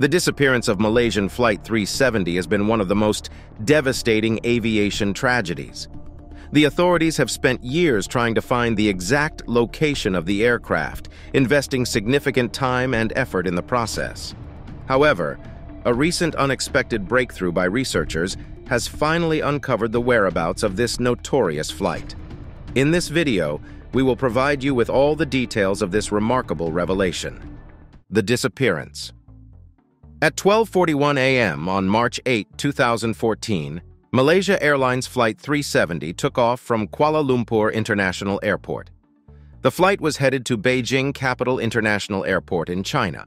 The disappearance of Malaysian Flight 370 has been one of the most devastating aviation tragedies. The authorities have spent years trying to find the exact location of the aircraft, investing significant time and effort in the process. However, a recent unexpected breakthrough by researchers has finally uncovered the whereabouts of this notorious flight. In this video, we will provide you with all the details of this remarkable revelation. The disappearance. At 12:41 a.m. on March 8, 2014, Malaysia Airlines Flight 370 took off from Kuala Lumpur International Airport. The flight was headed to Beijing Capital International Airport in China.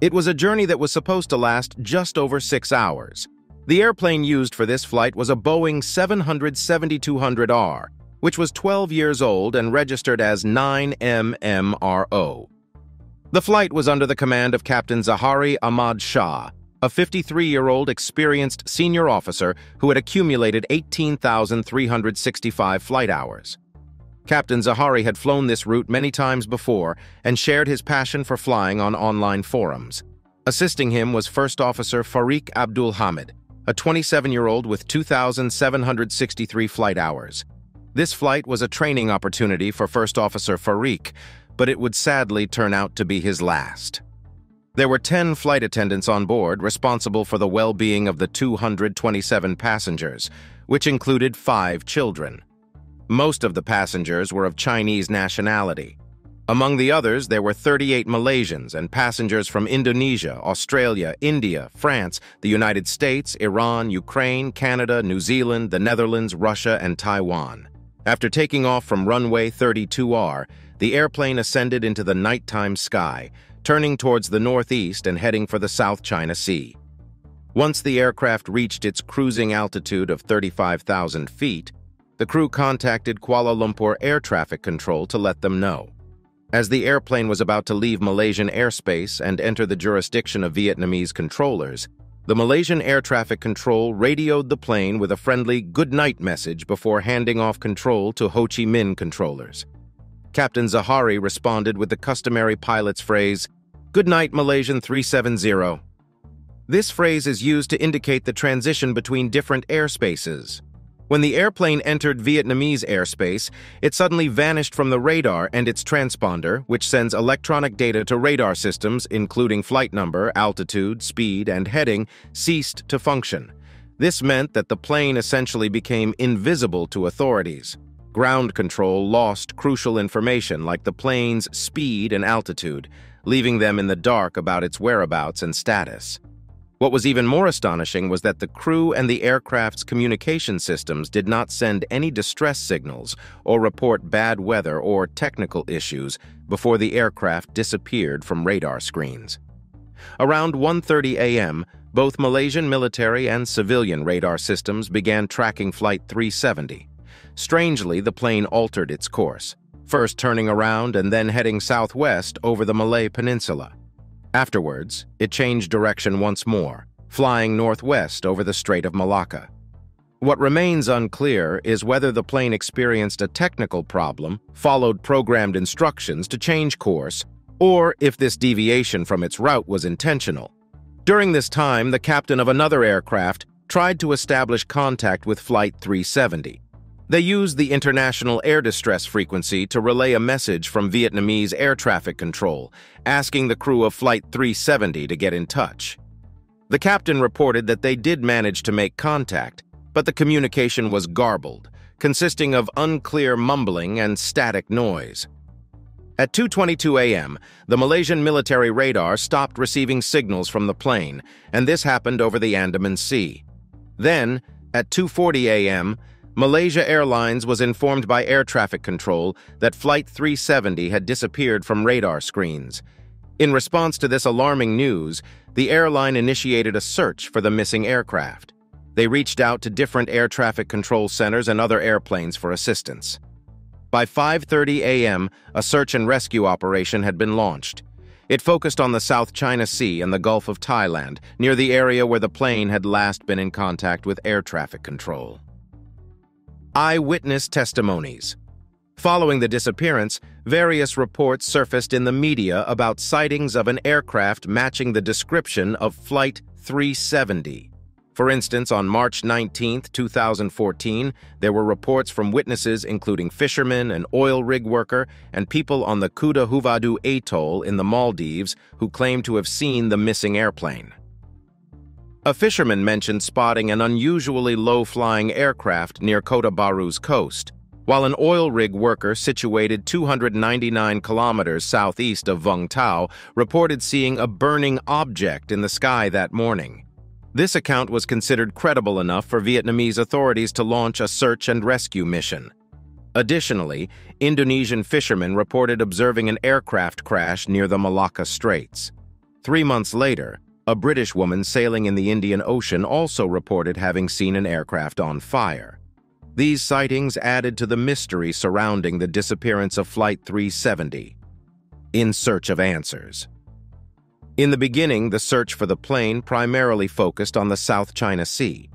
It was a journey that was supposed to last just over 6 hours. The airplane used for this flight was a Boeing 700-7200R, which was 12 years old and registered as 9MMRO. The flight was under the command of Captain Zahari Ahmad Shah, a 53-year-old experienced senior officer who had accumulated 18,365 flight hours. Captain Zahari had flown this route many times before and shared his passion for flying on online forums. Assisting him was First Officer Fariq Abdul Hamid, a 27-year-old with 2,763 flight hours. This flight was a training opportunity for First Officer Fariq, but it would sadly turn out to be his last. There were 10 flight attendants on board responsible for the well-being of the 227 passengers, which included 5 children. Most of the passengers were of Chinese nationality. Among the others, there were 38 Malaysians and passengers from Indonesia, Australia, India, France, the United States, Iran, Ukraine, Canada, New Zealand, the Netherlands, Russia, and Taiwan. After taking off from runway 32R, the airplane ascended into the nighttime sky, turning towards the northeast and heading for the South China Sea. Once the aircraft reached its cruising altitude of 35,000 feet, the crew contacted Kuala Lumpur Air Traffic Control to let them know. As the airplane was about to leave Malaysian airspace and enter the jurisdiction of Vietnamese controllers, the Malaysian Air Traffic Control radioed the plane with a friendly good night message before handing off control to Ho Chi Minh controllers. Captain Zahari responded with the customary pilot's phrase, "Good night, Malaysian 370. This phrase is used to indicate the transition between different airspaces. When the airplane entered Vietnamese airspace, it suddenly vanished from the radar and its transponder, which sends electronic data to radar systems, including flight number, altitude, speed, and heading, ceased to function. This meant that the plane essentially became invisible to authorities. Ground control lost crucial information like the plane's speed and altitude, leaving them in the dark about its whereabouts and status. What was even more astonishing was that the crew and the aircraft's communication systems did not send any distress signals or report bad weather or technical issues before the aircraft disappeared from radar screens. Around 1:30 a.m., both Malaysian military and civilian radar systems began tracking Flight 370. Strangely, the plane altered its course, first turning around and then heading southwest over the Malay Peninsula. Afterwards, it changed direction once more, flying northwest over the Strait of Malacca. What remains unclear is whether the plane experienced a technical problem, followed programmed instructions to change course, or if this deviation from its route was intentional. During this time, the captain of another aircraft tried to establish contact with Flight 370. They used the International Air Distress frequency to relay a message from Vietnamese air traffic control, asking the crew of Flight 370 to get in touch. The captain reported that they did manage to make contact, but the communication was garbled, consisting of unclear mumbling and static noise. At 2:22 a.m., the Malaysian military radar stopped receiving signals from the plane, and this happened over the Andaman Sea. Then, at 2:40 a.m., Malaysia Airlines was informed by air traffic control that Flight 370 had disappeared from radar screens. In response to this alarming news, the airline initiated a search for the missing aircraft. They reached out to different air traffic control centers and other airplanes for assistance. By 5:30 a.m., a search and rescue operation had been launched. It focused on the South China Sea and the Gulf of Thailand, near the area where the plane had last been in contact with air traffic control. Eyewitness testimonies. Following the disappearance, various reports surfaced in the media about sightings of an aircraft matching the description of Flight 370. For instance, on March 19, 2014, there were reports from witnesses including fishermen, an oil rig worker, and people on the Kuta Huvadu atoll in the Maldives who claimed to have seen the missing airplane. A fisherman mentioned spotting an unusually low-flying aircraft near Kota Baru's coast, while an oil rig worker situated 299 kilometers southeast of Vung Tau reported seeing a burning object in the sky that morning. This account was considered credible enough for Vietnamese authorities to launch a search and rescue mission. Additionally, Indonesian fishermen reported observing an aircraft crash near the Malacca Straits. 3 months later, a British woman sailing in the Indian Ocean also reported having seen an aircraft on fire. These sightings added to the mystery surrounding the disappearance of Flight 370. In search of answers. In the beginning, the search for the plane primarily focused on the South China Sea.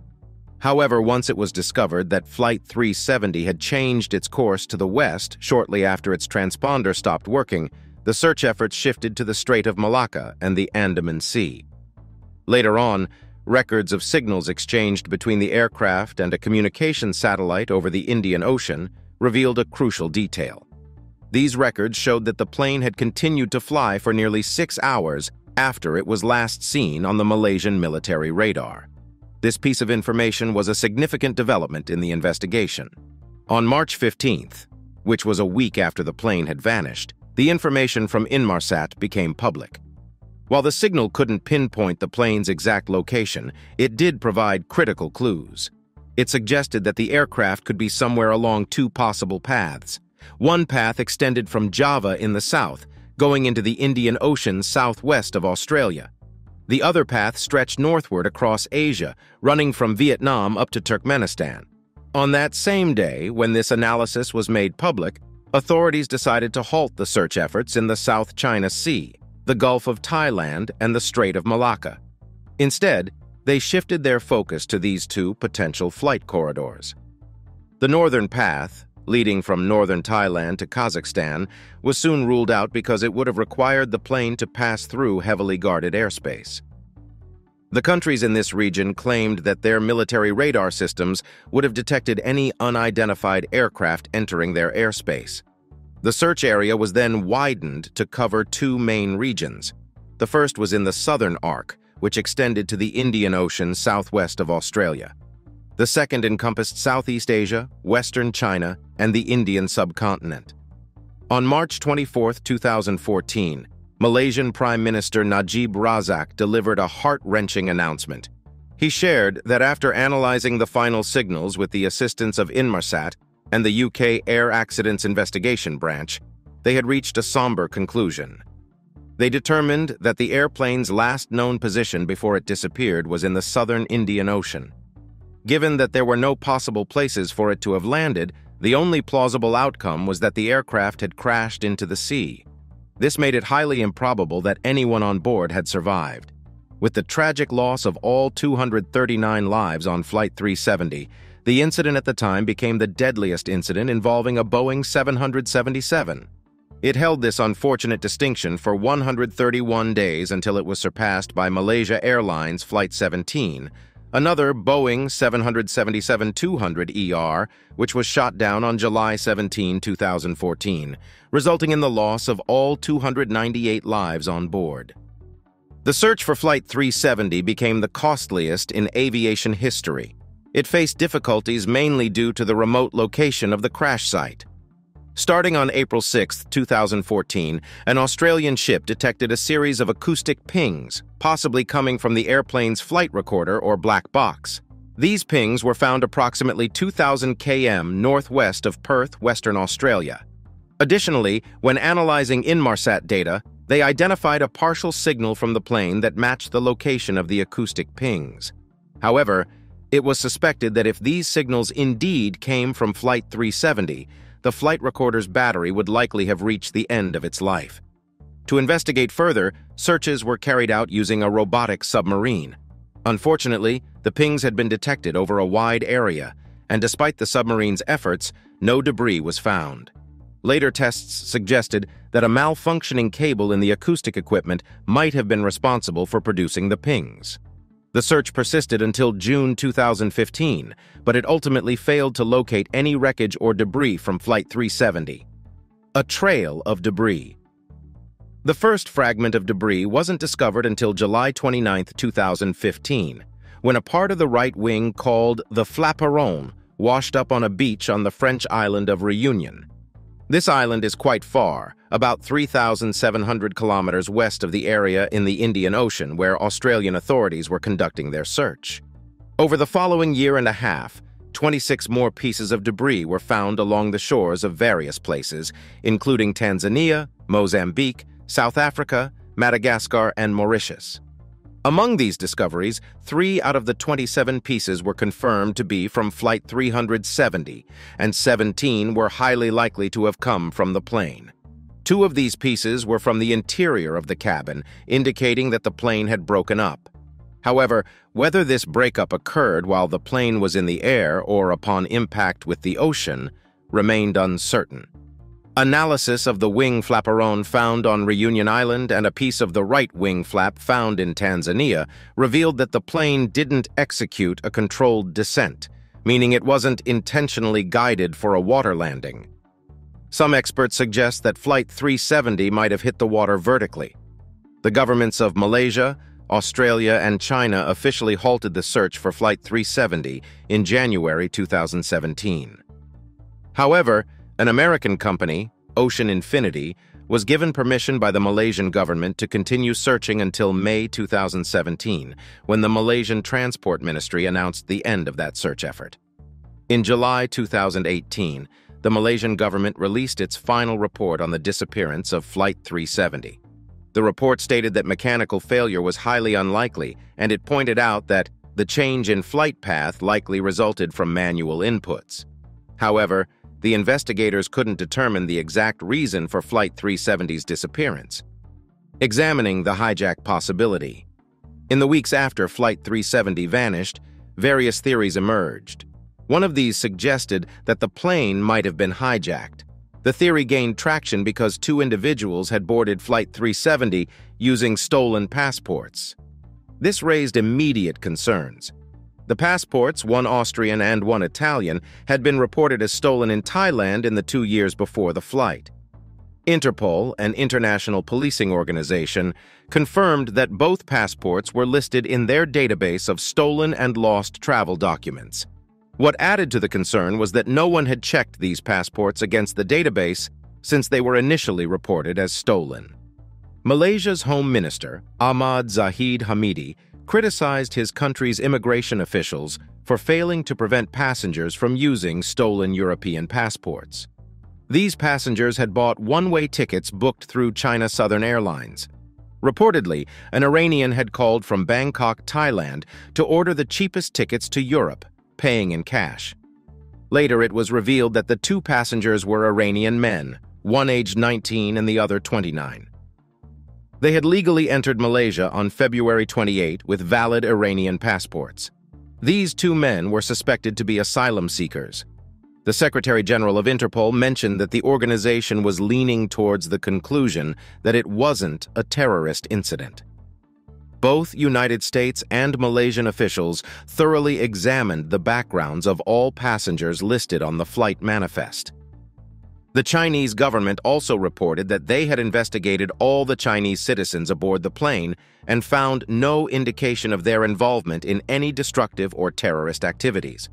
However, once it was discovered that Flight 370 had changed its course to the west shortly after its transponder stopped working, the search efforts shifted to the Strait of Malacca and the Andaman Sea. Later on, records of signals exchanged between the aircraft and a communication satellite over the Indian Ocean revealed a crucial detail. These records showed that the plane had continued to fly for nearly 6 hours after it was last seen on the Malaysian military radar. This piece of information was a significant development in the investigation. On March 15th, which was a week after the plane had vanished, the information from Inmarsat became public. While the signal couldn't pinpoint the plane's exact location, it did provide critical clues. It suggested that the aircraft could be somewhere along 2 possible paths. One path extended from Java in the south, going into the Indian Ocean southwest of Australia. The other path stretched northward across Asia, running from Vietnam up to Turkmenistan. On that same day, when this analysis was made public, authorities decided to halt the search efforts in the South China Sea, the Gulf of Thailand, and the Strait of Malacca. Instead, they shifted their focus to these 2 potential flight corridors. The northern path, leading from northern Thailand to Kazakhstan, was soon ruled out because it would have required the plane to pass through heavily guarded airspace. The countries in this region claimed that their military radar systems would have detected any unidentified aircraft entering their airspace. The search area was then widened to cover 2 main regions. The first was in the southern arc, which extended to the Indian Ocean southwest of Australia. The second encompassed Southeast Asia, Western China, and the Indian subcontinent. On March 24, 2014, Malaysian Prime Minister Najib Razak delivered a heart-wrenching announcement. He shared that after analyzing the final signals with the assistance of Inmarsat and the UK Air Accidents Investigation Branch, they had reached a somber conclusion. They determined that the airplane's last known position before it disappeared was in the southern Indian Ocean. Given that there were no possible places for it to have landed, the only plausible outcome was that the aircraft had crashed into the sea. This made it highly improbable that anyone on board had survived. With the tragic loss of all 239 lives on Flight 370, the incident at the time became the deadliest incident involving a Boeing 777. It held this unfortunate distinction for 131 days until it was surpassed by Malaysia Airlines Flight 17, another Boeing 777-200ER, which was shot down on July 17, 2014, resulting in the loss of all 298 lives on board. The search for Flight 370 became the costliest in aviation history. It faced difficulties mainly due to the remote location of the crash site. Starting on April 6, 2014, an Australian ship detected a series of acoustic pings, possibly coming from the airplane's flight recorder or black box. These pings were found approximately 2,000 km northwest of Perth, Western Australia. Additionally, when analyzing Inmarsat data, they identified a partial signal from the plane that matched the location of the acoustic pings. However, it was suspected that if these signals indeed came from Flight 370, the flight recorder's battery would likely have reached the end of its life. To investigate further, searches were carried out using a robotic submarine. Unfortunately, the pings had been detected over a wide area, and despite the submarine's efforts, no debris was found. Later tests suggested that a malfunctioning cable in the acoustic equipment might have been responsible for producing the pings. The search persisted until June 2015, but it ultimately failed to locate any wreckage or debris from Flight 370. A trail of debris. The first fragment of debris wasn't discovered until July 29, 2015, when a part of the right wing called the flaperon washed up on a beach on the French island of Réunion. This island is quite far, about 3,700 kilometers west of the area in the Indian Ocean where Australian authorities were conducting their search. Over the following year and a half, 26 more pieces of debris were found along the shores of various places, including Tanzania, Mozambique, South Africa, Madagascar, and Mauritius. Among these discoveries, 3 out of the 27 pieces were confirmed to be from Flight 370, and 17 were highly likely to have come from the plane. 2 of these pieces were from the interior of the cabin, indicating that the plane had broken up. However, whether this breakup occurred while the plane was in the air or upon impact with the ocean remained uncertain. Analysis of the wing flaperon found on Reunion Island and a piece of the right wing flap found in Tanzania revealed that the plane didn't execute a controlled descent, meaning it wasn't intentionally guided for a water landing. Some experts suggest that Flight 370 might have hit the water vertically. The governments of Malaysia, Australia, and China officially halted the search for Flight 370 in January 2017. However, an American company, Ocean Infinity, was given permission by the Malaysian government to continue searching until May 2017, when the Malaysian Transport Ministry announced the end of that search effort. In July 2018, the Malaysian government released its final report on the disappearance of Flight 370. The report stated that mechanical failure was highly unlikely, and it pointed out that the change in flight path likely resulted from manual inputs. However, the investigators couldn't determine the exact reason for Flight 370's disappearance. Examining the hijack possibility. In the weeks after Flight 370 vanished, various theories emerged. One of these suggested that the plane might have been hijacked. The theory gained traction because 2 individuals had boarded Flight 370 using stolen passports. This raised immediate concerns. The passports, one Austrian and one Italian, had been reported as stolen in Thailand in the 2 years before the flight. Interpol, an international policing organization, confirmed that both passports were listed in their database of stolen and lost travel documents. What added to the concern was that no one had checked these passports against the database since they were initially reported as stolen. Malaysia's Home Minister, Ahmad Zahid Hamidi, criticized his country's immigration officials for failing to prevent passengers from using stolen European passports. These passengers had bought one-way tickets booked through China Southern Airlines. Reportedly, an Iranian had called from Bangkok, Thailand, to order the cheapest tickets to Europe, paying in cash. Later, it was revealed that the 2 passengers were Iranian men, one aged 19 and the other 29. They had legally entered Malaysia on February 28 with valid Iranian passports. These 2 men were suspected to be asylum seekers. The Secretary General of Interpol mentioned that the organization was leaning towards the conclusion that it wasn't a terrorist incident. Both United States and Malaysian officials thoroughly examined the backgrounds of all passengers listed on the flight manifest. The Chinese government also reported that they had investigated all the Chinese citizens aboard the plane and found no indication of their involvement in any destructive or terrorist activities.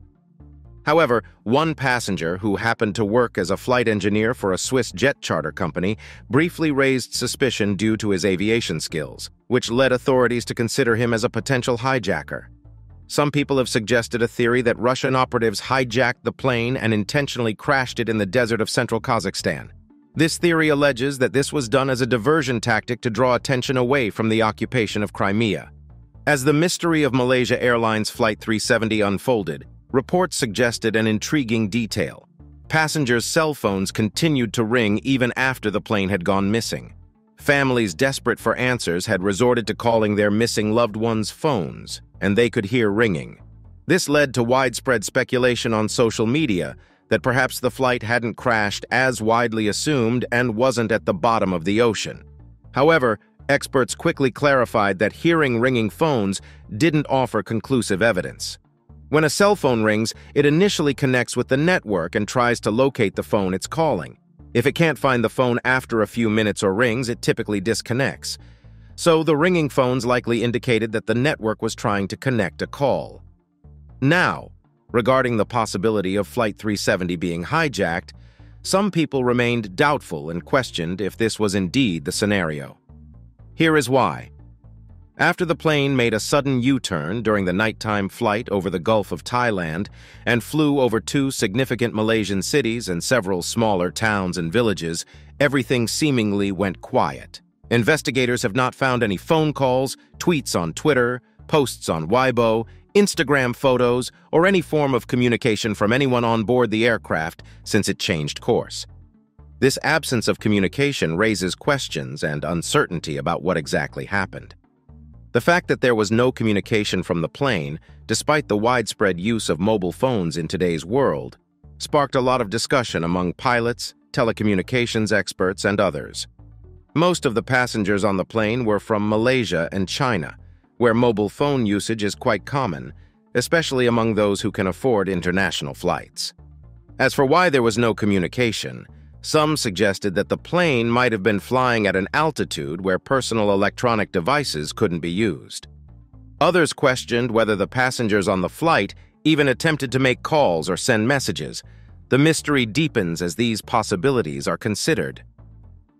However, one passenger who happened to work as a flight engineer for a Swiss jet charter company briefly raised suspicion due to his aviation skills, which led authorities to consider him as a potential hijacker. Some people have suggested a theory that Russian operatives hijacked the plane and intentionally crashed it in the desert of central Kazakhstan. This theory alleges that this was done as a diversion tactic to draw attention away from the occupation of Crimea. As the mystery of Malaysia Airlines Flight 370 unfolded, reports suggested an intriguing detail. Passengers' cell phones continued to ring even after the plane had gone missing. Families desperate for answers had resorted to calling their missing loved ones' phones, and they could hear ringing. This led to widespread speculation on social media that perhaps the flight hadn't crashed as widely assumed and wasn't at the bottom of the ocean. However, experts quickly clarified that hearing ringing phones didn't offer conclusive evidence. When a cell phone rings, it initially connects with the network and tries to locate the phone it's calling. If it can't find the phone after a few minutes or rings, it typically disconnects. So the ringing phones likely indicated that the network was trying to connect a call. Now, regarding the possibility of Flight 370 being hijacked, some people remained doubtful and questioned if this was indeed the scenario. Here is why. After the plane made a sudden U-turn during the nighttime flight over the Gulf of Thailand and flew over 2 significant Malaysian cities and several smaller towns and villages, everything seemingly went quiet. Investigators have not found any phone calls, tweets on Twitter, posts on Weibo, Instagram photos, or any form of communication from anyone on board the aircraft since it changed course. This absence of communication raises questions and uncertainty about what exactly happened. The fact that there was no communication from the plane, despite the widespread use of mobile phones in today's world, sparked a lot of discussion among pilots, telecommunications experts, and others. Most of the passengers on the plane were from Malaysia and China, where mobile phone usage is quite common, especially among those who can afford international flights. As for why there was no communication, some suggested that the plane might have been flying at an altitude where personal electronic devices couldn't be used. Others questioned whether the passengers on the flight even attempted to make calls or send messages. The mystery deepens as these possibilities are considered.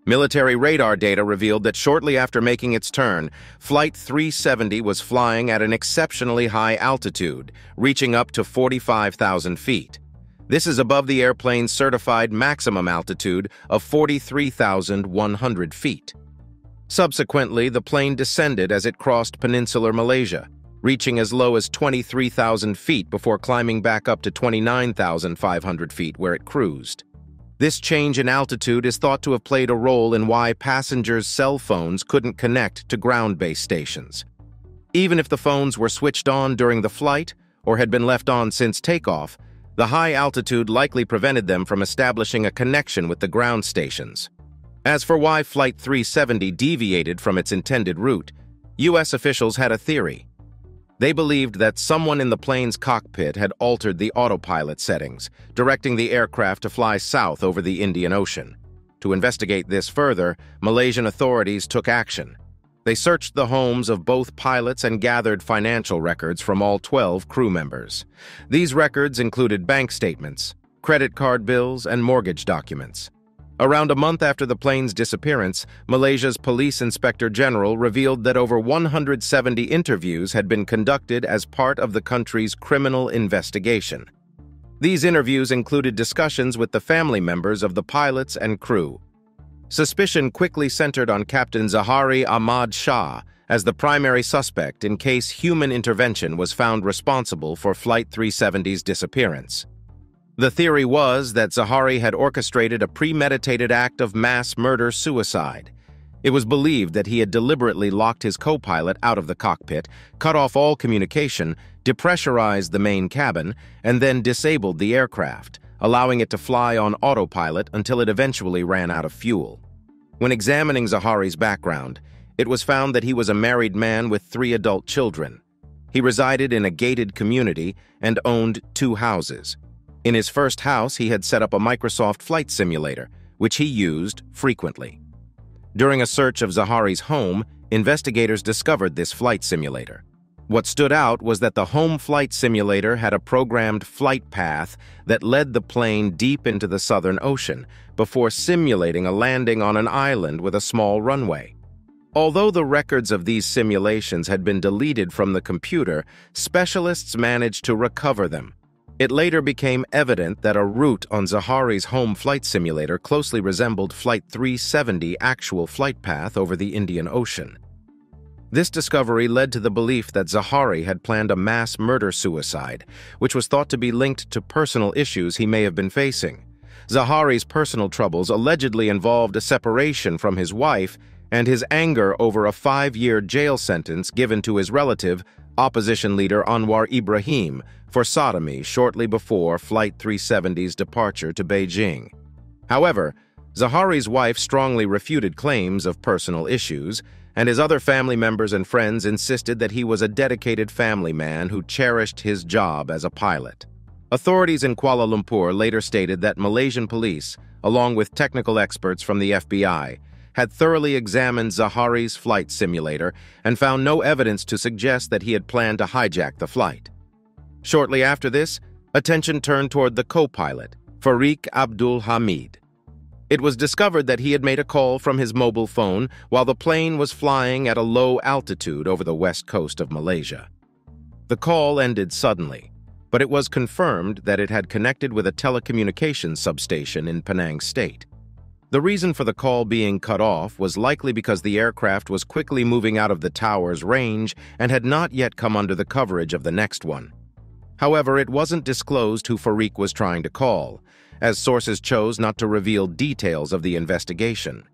Military radar data revealed that shortly after making its turn, Flight 370 was flying at an exceptionally high altitude, reaching up to 45,000 feet. This is above the airplane's certified maximum altitude of 43,100 feet. Subsequently, the plane descended as it crossed peninsular Malaysia, reaching as low as 23,000 feet before climbing back up to 29,500 feet where it cruised. This change in altitude is thought to have played a role in why passengers' cell phones couldn't connect to ground-based stations. Even if the phones were switched on during the flight or had been left on since takeoff, the high altitude likely prevented them from establishing a connection with the ground stations. As for why Flight 370 deviated from its intended route, U.S. officials had a theory. They believed that someone in the plane's cockpit had altered the autopilot settings, directing the aircraft to fly south over the Indian Ocean. To investigate this further, Malaysian authorities took action. They searched the homes of both pilots and gathered financial records from all 12 crew members. These records included bank statements, credit card bills, and mortgage documents. Around a month after the plane's disappearance, Malaysia's Police Inspector General revealed that over 170 interviews had been conducted as part of the country's criminal investigation. These interviews included discussions with the family members of the pilots and crew. Suspicion quickly centered on Captain Zahari Ahmad Shah as the primary suspect in case human intervention was found responsible for Flight 370's disappearance. The theory was that Zahari had orchestrated a premeditated act of mass murder-suicide. It was believed that he had deliberately locked his co-pilot out of the cockpit, cut off all communication, depressurized the main cabin, and then disabled the aircraft, allowing it to fly on autopilot until it eventually ran out of fuel. When examining Zahari's background, it was found that he was a married man with 3 adult children. He resided in a gated community and owned 2 houses. In his first house, he had set up a Microsoft Flight Simulator, which he used frequently. During a search of Zahari's home, investigators discovered this flight simulator. What stood out was that the home flight simulator had a programmed flight path that led the plane deep into the Southern Ocean before simulating a landing on an island with a small runway. Although the records of these simulations had been deleted from the computer, specialists managed to recover them. It later became evident that a route on Zahari's home flight simulator closely resembled Flight 370's actual flight path over the Indian Ocean. This discovery led to the belief that Zahari had planned a mass murder-suicide, which was thought to be linked to personal issues he may have been facing. Zahari's personal troubles allegedly involved a separation from his wife and his anger over a 5-year jail sentence given to his relative, opposition leader Anwar Ibrahim for sodomy shortly before Flight 370's departure to Beijing. However, Zahari's wife strongly refuted claims of personal issues, and his other family members and friends insisted that he was a dedicated family man who cherished his job as a pilot. Authorities in Kuala Lumpur later stated that Malaysian police, along with technical experts from the FBI, had thoroughly examined Zahari's flight simulator and found no evidence to suggest that he had planned to hijack the flight. Shortly after this, attention turned toward the co-pilot, Fariq Abdul Hamid. It was discovered that he had made a call from his mobile phone while the plane was flying at a low altitude over the west coast of Malaysia. The call ended suddenly, but it was confirmed that it had connected with a telecommunications substation in Penang State. The reason for the call being cut off was likely because the aircraft was quickly moving out of the tower's range and had not yet come under the coverage of the next one. However, it wasn't disclosed who Fariq was trying to call, as sources chose not to reveal details of the investigation.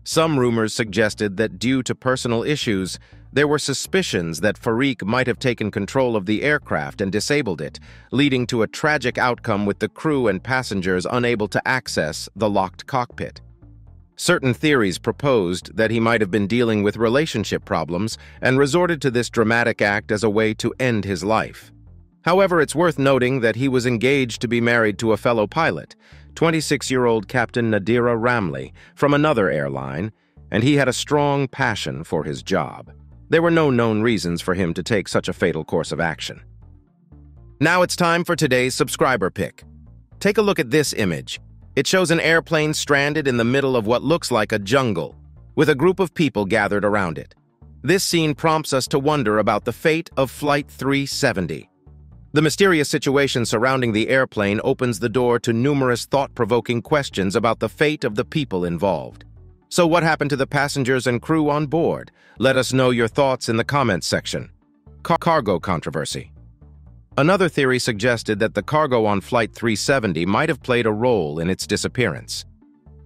Some rumors suggested that due to personal issues, there were suspicions that Fariq might have taken control of the aircraft and disabled it, leading to a tragic outcome with the crew and passengers unable to access the locked cockpit. Certain theories proposed that he might have been dealing with relationship problems and resorted to this dramatic act as a way to end his life. However, it's worth noting that he was engaged to be married to a fellow pilot, 26-year-old Captain Nadira Ramli, from another airline, and he had a strong passion for his job. There were no known reasons for him to take such a fatal course of action. Now it's time for today's subscriber pick. Take a look at this image. It shows an airplane stranded in the middle of what looks like a jungle, with a group of people gathered around it. This scene prompts us to wonder about the fate of Flight 370. The mysterious situation surrounding the airplane opens the door to numerous thought-provoking questions about the fate of the people involved. So what happened to the passengers and crew on board? Let us know your thoughts in the comments section. Cargo controversy. Another theory suggested that the cargo on Flight 370 might have played a role in its disappearance.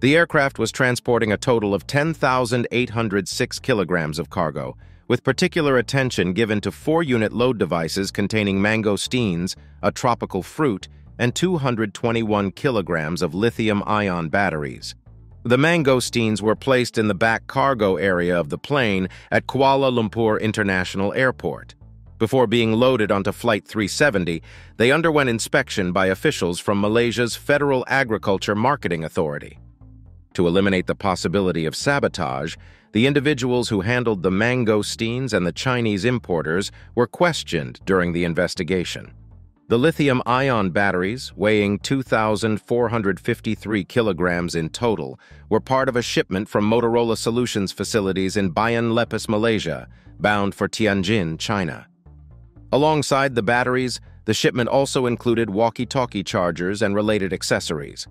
The aircraft was transporting a total of 10,806 kilograms of cargo, with particular attention given to 4-unit load devices containing mangosteens, a tropical fruit, and 221 kilograms of lithium-ion batteries. The mangosteens were placed in the back cargo area of the plane at Kuala Lumpur International Airport. Before being loaded onto Flight 370, they underwent inspection by officials from Malaysia's Federal Agriculture Marketing Authority. To eliminate the possibility of sabotage, the individuals who handled the mangosteens and the Chinese importers were questioned during the investigation. The lithium-ion batteries, weighing 2,453 kilograms in total, were part of a shipment from Motorola Solutions facilities in Bayan Lepas, Malaysia, bound for Tianjin, China. Alongside the batteries, the shipment also included walkie-talkie chargers and related accessories.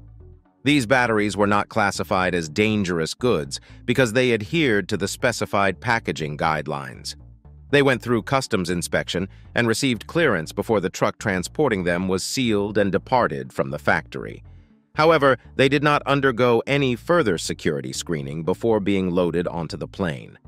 These batteries were not classified as dangerous goods because they adhered to the specified packaging guidelines. They went through customs inspection and received clearance before the truck transporting them was sealed and departed from the factory. However, they did not undergo any further security screening before being loaded onto the plane.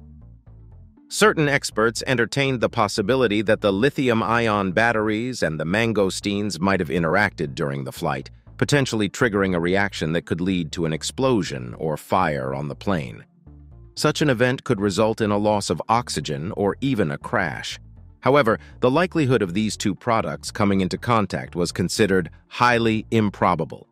Certain experts entertained the possibility that the lithium-ion batteries and the mangosteens might have interacted during the flight, potentially triggering a reaction that could lead to an explosion or fire on the plane. Such an event could result in a loss of oxygen or even a crash. However, the likelihood of these two products coming into contact was considered highly improbable.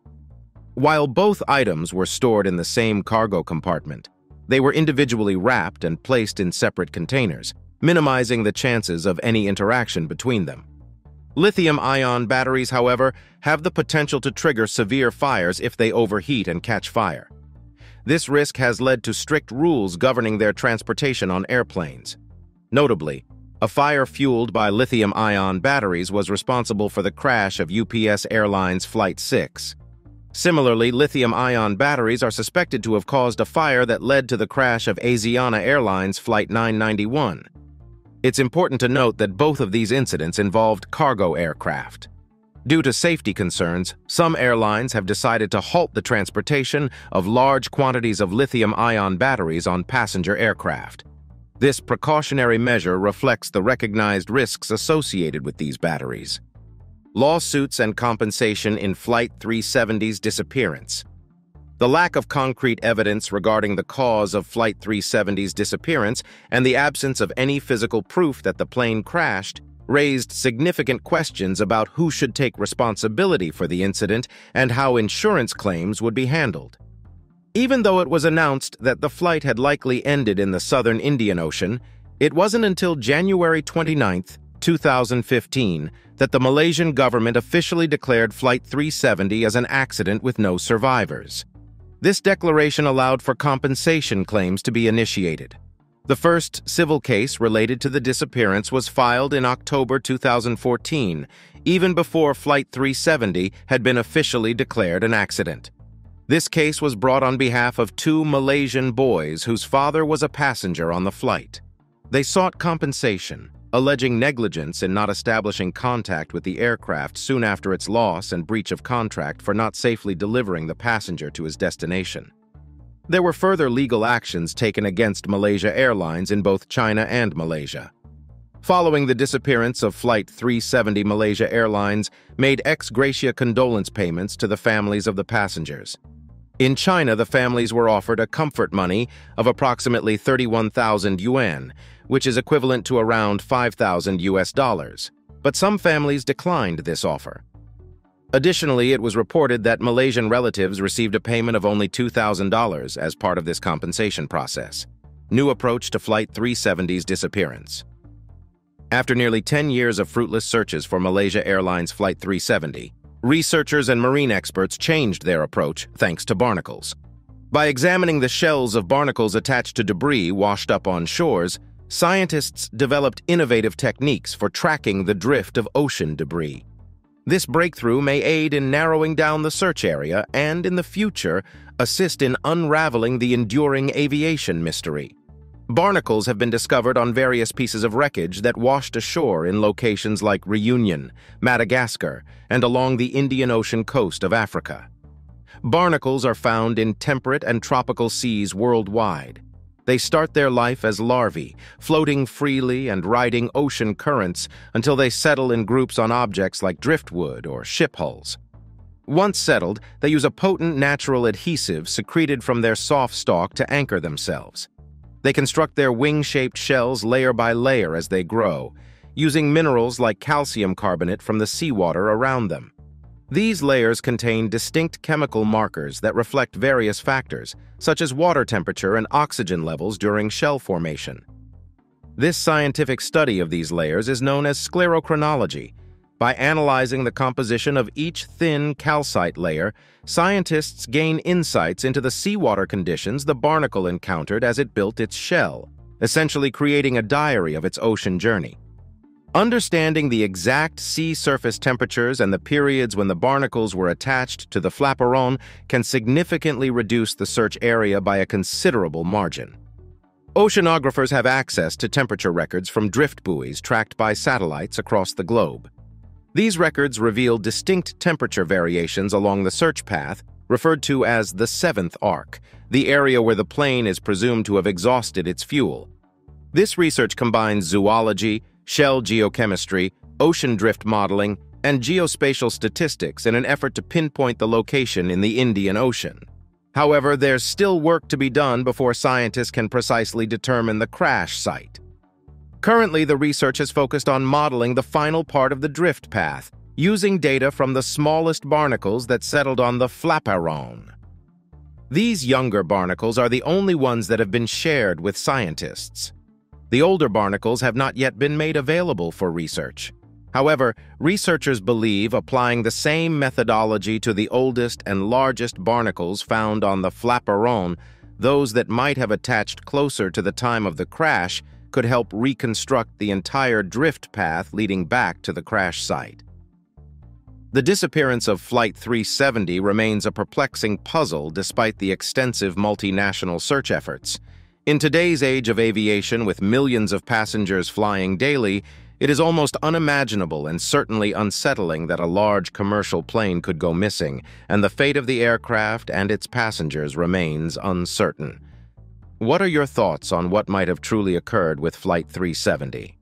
While both items were stored in the same cargo compartment, they were individually wrapped and placed in separate containers, minimizing the chances of any interaction between them. Lithium-ion batteries, however, have the potential to trigger severe fires if they overheat and catch fire. This risk has led to strict rules governing their transportation on airplanes. Notably, a fire fueled by lithium-ion batteries was responsible for the crash of UPS Airlines Flight 6. Similarly, lithium-ion batteries are suspected to have caused a fire that led to the crash of Asiana Airlines Flight 991. It's important to note that both of these incidents involved cargo aircraft. Due to safety concerns, some airlines have decided to halt the transportation of large quantities of lithium-ion batteries on passenger aircraft. This precautionary measure reflects the recognized risks associated with these batteries. Lawsuits and compensation in Flight 370's disappearance. The lack of concrete evidence regarding the cause of Flight 370's disappearance and the absence of any physical proof that the plane crashed raised significant questions about who should take responsibility for the incident and how insurance claims would be handled. Even though it was announced that the flight had likely ended in the southern Indian Ocean, it wasn't until January 29, 2015, that the Malaysian government officially declared Flight 370 as an accident with no survivors. This declaration allowed for compensation claims to be initiated. The first civil case related to the disappearance was filed in October 2014, even before Flight 370 had been officially declared an accident. This case was brought on behalf of two Malaysian boys whose father was a passenger on the flight. They sought compensation, alleging negligence in not establishing contact with the aircraft soon after its loss and breach of contract for not safely delivering the passenger to his destination. There were further legal actions taken against Malaysia Airlines in both China and Malaysia. Following the disappearance of Flight 370, Malaysia Airlines made ex gratia condolence payments to the families of the passengers. In China, the families were offered a comfort money of approximately 31,000 yuan, which is equivalent to around 5,000 US dollars, but some families declined this offer. Additionally, it was reported that Malaysian relatives received a payment of only $2,000 as part of this compensation process. New approach to Flight 370's disappearance. After nearly 10 years of fruitless searches for Malaysia Airlines Flight 370, researchers and marine experts changed their approach thanks to barnacles. By examining the shells of barnacles attached to debris washed up on shores, scientists developed innovative techniques for tracking the drift of ocean debris. This breakthrough may aid in narrowing down the search area and, in the future, assist in unraveling the enduring aviation mystery. Barnacles have been discovered on various pieces of wreckage that washed ashore in locations like Reunion, Madagascar, and along the Indian Ocean coast of Africa. Barnacles are found in temperate and tropical seas worldwide. They start their life as larvae, floating freely and riding ocean currents until they settle in groups on objects like driftwood or ship hulls. Once settled, they use a potent natural adhesive secreted from their soft stalk to anchor themselves. They construct their wing-shaped shells layer by layer as they grow, using minerals like calcium carbonate from the seawater around them. These layers contain distinct chemical markers that reflect various factors, such as water temperature and oxygen levels during shell formation. This scientific study of these layers is known as sclerochronology. By analyzing the composition of each thin calcite layer, scientists gain insights into the seawater conditions the barnacle encountered as it built its shell, essentially creating a diary of its ocean journey. Understanding the exact sea surface temperatures and the periods when the barnacles were attached to the flaperon can significantly reduce the search area by a considerable margin. Oceanographers have access to temperature records from drift buoys tracked by satellites across the globe. These records reveal distinct temperature variations along the search path, referred to as the seventh arc, the area where the plane is presumed to have exhausted its fuel. This research combines zoology, shell geochemistry, ocean drift modeling, and geospatial statistics in an effort to pinpoint the location in the Indian Ocean. However, there's still work to be done before scientists can precisely determine the crash site. Currently, the research is focused on modeling the final part of the drift path, using data from the smallest barnacles that settled on the flaperon. These younger barnacles are the only ones that have been shared with scientists. The older barnacles have not yet been made available for research. However, researchers believe applying the same methodology to the oldest and largest barnacles found on the flaperon, those that might have attached closer to the time of the crash, could help reconstruct the entire drift path leading back to the crash site. The disappearance of Flight 370 remains a perplexing puzzle despite the extensive multinational search efforts. In today's age of aviation, with millions of passengers flying daily, it is almost unimaginable and certainly unsettling that a large commercial plane could go missing, and the fate of the aircraft and its passengers remains uncertain. What are your thoughts on what might have truly occurred with Flight 370?